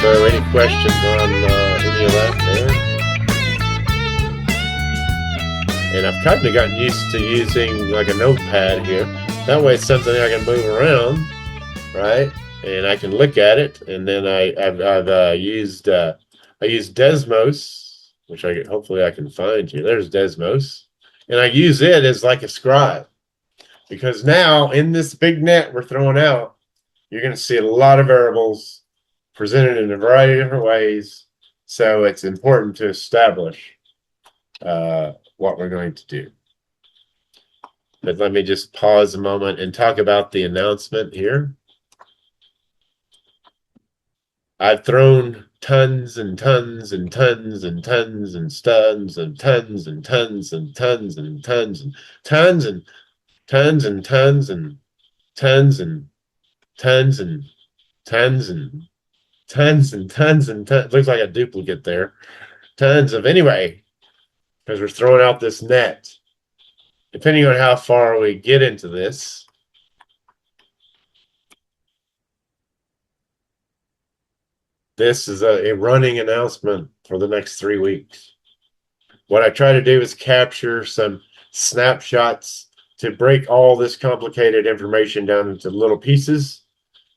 So any questions on any of that there? And I've kind of gotten used to using like a notepad here. That way it's something I can move around, right? And I can look at it. And then I've used I use Desmos, which hopefully I can find you. There's Desmos. And I use it as like a scribe. Because now in this big net we're throwing out, you're going to see a lot of variables presented in a variety of different ways. So it's important to establish what we're going to do. But let me just pause a moment and talk about the announcement here. I've thrown tons and tons and tons and tons and tons and tons and tons and tons and tons and tons and tons and tons and tons and tons and tons and tons and tons and tons. Looks like a duplicate there. Tons of anyway, because we're throwing out this net. Depending on how far we get into this, this is a running announcement for the next 3 weeks. What I try to do is capture some snapshots to break all this complicated information down into little pieces.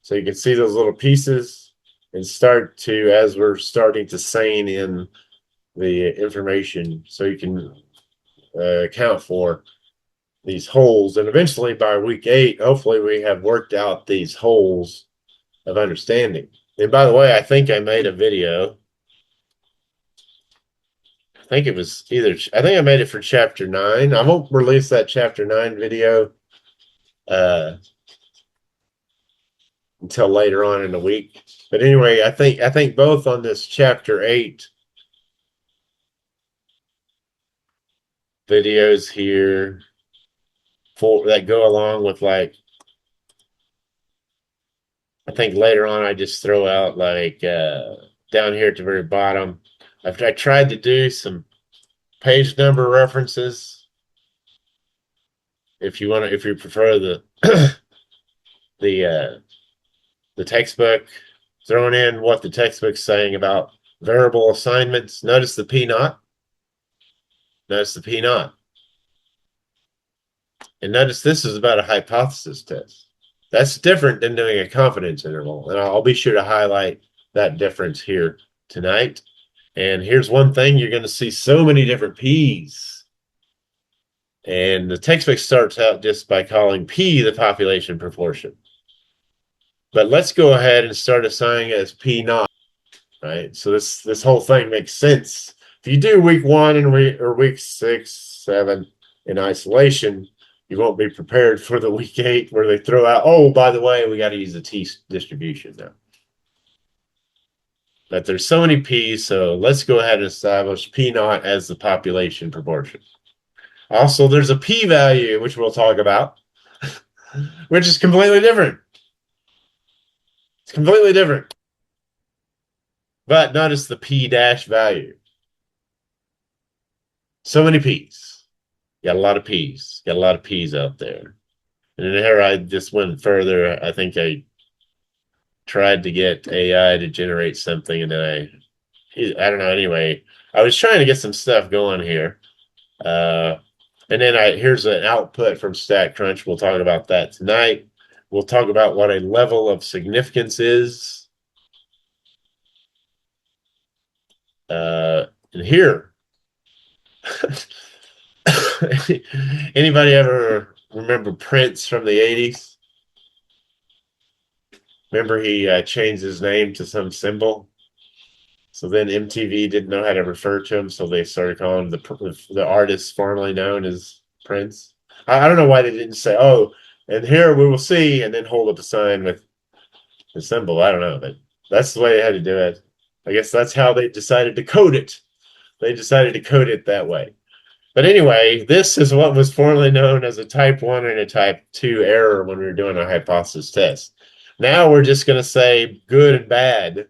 So you can see those little pieces and start to, as we're starting to seine in the information, so you can account for these holes. And eventually by week 8, hopefully we have worked out these holes of understanding. And by the way, I think I made a video. I think I made it for chapter 9. I won't release that chapter 9 video until later on in the week. But anyway, I think both on this chapter 8 videos here that go along with, like, I think later on I just throw out like down here at the very bottom. I tried to do some page number references. If you prefer the the textbook, throwing in what the textbook's saying about variable assignments. Notice the P naught. Notice the P naught. And notice this is about a hypothesis test. That's different than doing a confidence interval. And I'll be sure to highlight that difference here tonight. And here's one thing, you're going to see so many different P's. And the textbook starts out just by calling P the population proportion. But let's go ahead and start assigning it as P naught, right? So this whole thing makes sense. If you do week 1 or week 6, 7 in isolation, you won't be prepared for the week 8 where they throw out, oh, by the way, we got to use the T distribution now. But there's so many P's, so let's go ahead and establish P naught as the population proportion. Also, there's a P value, which we'll talk about, which is completely different. It's completely different. But notice the P dash value. So many P's. Got a lot of P's. Got a lot of P's out there. And then here I just went further. I think I tried to get AI to generate something, and then I don't know. Anyway, I was trying to get some stuff going here. And then here's an output from StatCrunch. We'll talk about that tonight. We'll talk about what a level of significance is. And here, anybody ever remember Prince from the 80s? Remember he changed his name to some symbol? So then MTV didn't know how to refer to him, so they started calling him the artist formerly known as Prince. I don't know why they didn't say, oh, and here we will see, and then hold up a sign with the symbol. I don't know, but that's the way they had to do it. I guess that's how they decided to code it. They decided to code it that way. But anyway, this is what was formerly known as a type 1 and a type 2 error when we were doing a hypothesis test. Now we're just going to say good and bad.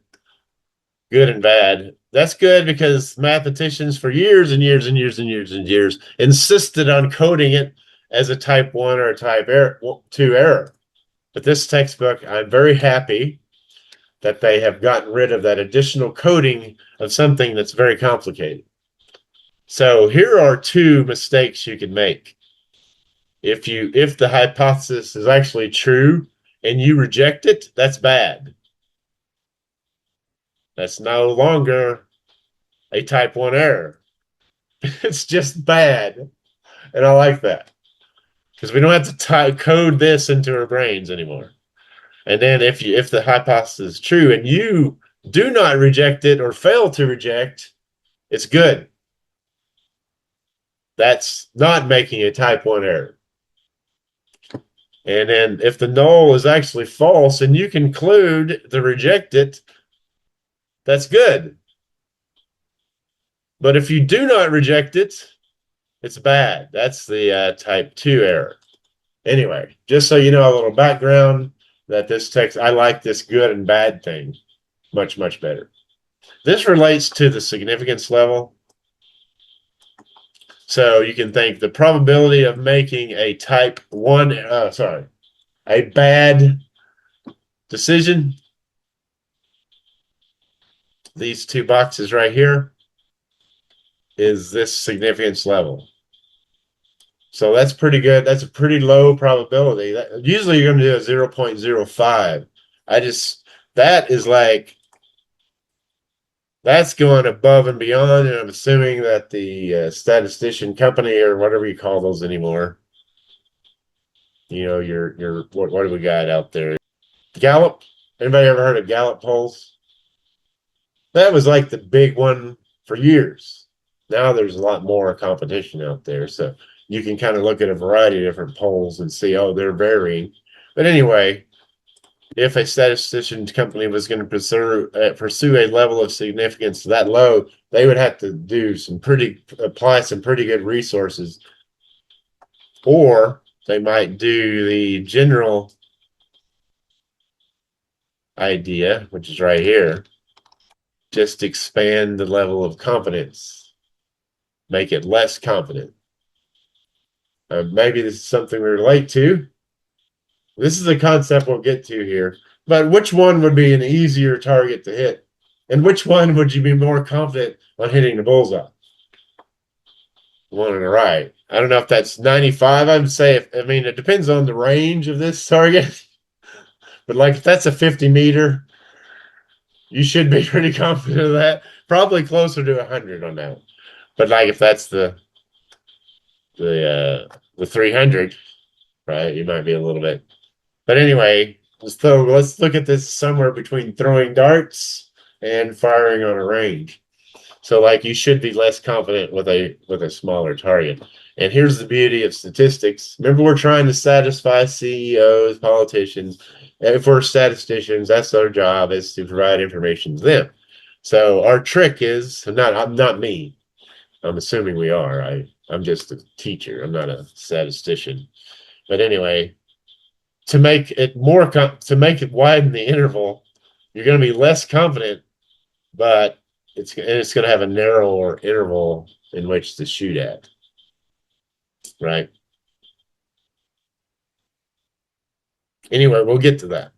Good and bad. That's good because mathematicians for years and years and years and years and years insisted on coding it as a type 1 or a type 2 error. But this textbook, I'm very happy that they have gotten rid of that additional coding of something that's very complicated. So here are two mistakes you can make. If the hypothesis is actually true and you reject it, that's bad. That's no longer a type 1 error. It's just bad. And I like that because we don't have to code this into our brains anymore. And then if the hypothesis is true and you do not reject it or fail to reject, it's good. That's not making a type 1 error. And then if the null is actually false and you conclude to reject it, that's good. But if you do not reject it, it's bad. That's the type 2 error. Anyway, just so you know a little background that this text, I like this good and bad thing much, much better. This relates to the significance level. So you can think the probability of making a type 1, a bad decision, these two boxes right here, is this significance level. So that's pretty good. That's a pretty low probability. Usually you're going to do a 0.05. That is like, that's going above and beyond. And I'm assuming that the statistician company or whatever you call those anymore, what do we got out there? Gallup. Anybody ever heard of Gallup polls? That was like the big one for years. Now there's a lot more competition out there. So you can kind of look at a variety of different polls and see, oh, they're varying. But anyway, if a statistician company was going to pursue a level of significance that low, they would have to apply some pretty good resources, or they might do the general idea, which is right here, just expand the level of confidence, make it less confident. Maybe this is something we relate to. This is a concept we'll get to here. But which one would be an easier target to hit? And which one would you be more confident on hitting the bullseye? The one on the right. I don't know if that's 95. I would say, it depends on the range of this target. But like if that's a 50 meter, you should be pretty confident of that. Probably closer to 100 on that. But like if that's the 300, right? You might be a little bit. But anyway, so let's look at this somewhere between throwing darts and firing on a range. So like you should be less confident with a smaller target. And here's the beauty of statistics. Remember, we're trying to satisfy CEOs, politicians. If we're statisticians, that's our job, is to provide information to them. So our trick is not me. I'm assuming we are. I'm just a teacher. I'm not a statistician. But anyway, to make it widen the interval, you're going to be less confident, but it's going to have a narrower interval in which to shoot at, right? Anyway, we'll get to that.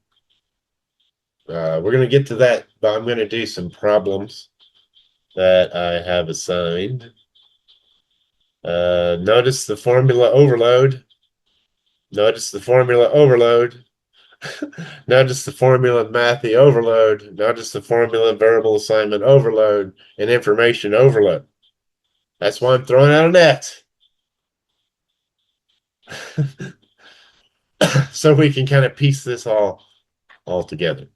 We're going to get to that, but I'm going to do some problems that I have assigned. Notice the formula overload. Notice the formula overload. Notice the formula mathy overload. Notice the formula variable assignment overload and information overload. That's why I'm throwing out a net. So we can kind of piece this all together.